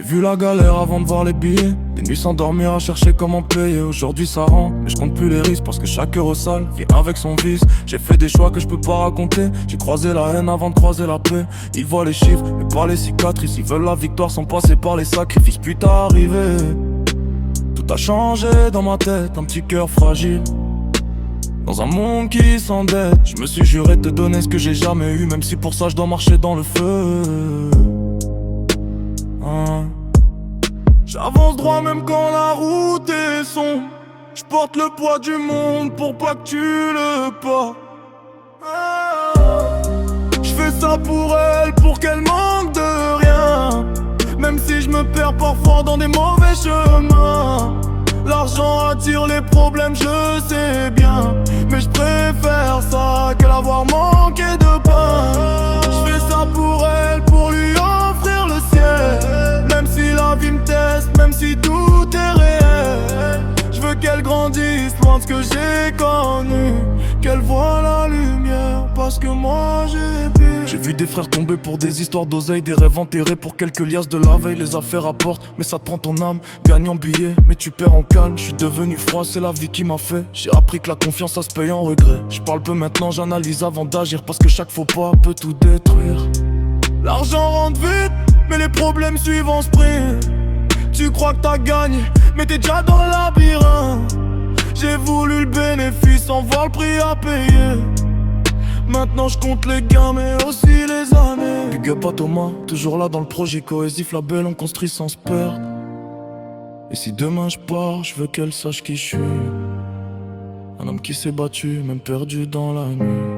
vu la galère avant de voir les billets. Des nuits sans dormir à chercher comment payer. Aujourd'hui ça rend, mais je compte plus les risques parce que chaque euro sale vient avec son vice. J'ai fait des choix que je peux pas raconter. J'ai croisé la haine avant de croiser la paix. Ils voient les chiffres, mais pas les cicatrices. Ils veulent la victoire sans passer par les sacrifices. Puis t'es arrivé, tout a changé dans ma tête, un petit cœur fragile. Dans un monde qui s'endette, je me suis juré de te donner ce que j'ai jamais eu. Même si pour ça je dois marcher dans le feu. J'avance droit même quand la route est sombre. Je porte le poids du monde pour pas que tu le portes. Je fais ça pour elle, pour qu'elle manque de rien. Même si je me perds parfois dans des mauvais chemins. L'argent attire les problèmes, je sais bien. Mais je préfère ça que l'avoir manqué de pain. Je fais ça pour elle, pour lui offrir le ciel. Même si la vie me teste, même si tout est réel. Je veux qu'elle grandisse loin de ce que j'ai connu. Qu'elle voit la lumière parce que moi j'ai pu. J'ai vu des frères tomber pour des histoires d'oseille. Des rêves enterrés pour quelques liasses de la veille. Les affaires rapportent, mais ça te prend ton âme. Gagne en billets, mais tu perds en calme. Je suis devenu froid, c'est la vie qui m'a fait. J'ai appris que la confiance ça se paye en regret. Je parle peu maintenant, j'analyse avant d'agir. Parce que chaque faux pas peut tout détruire. L'argent rentre vite, mais les problèmes suivent en sprint. Tu crois que t'as gagné, mais t'es déjà dans le labyrinthe. J'ai voulu le bénéfice sans voir le prix à payer. Maintenant je compte les gains mais aussi les années. Big up à Thomas, toujours là dans le projet cohésif. La belle on construit sans se perdre. Et si demain je pars, je veux qu'elle sache qui je suis. Un homme qui s'est battu, même perdu dans la nuit.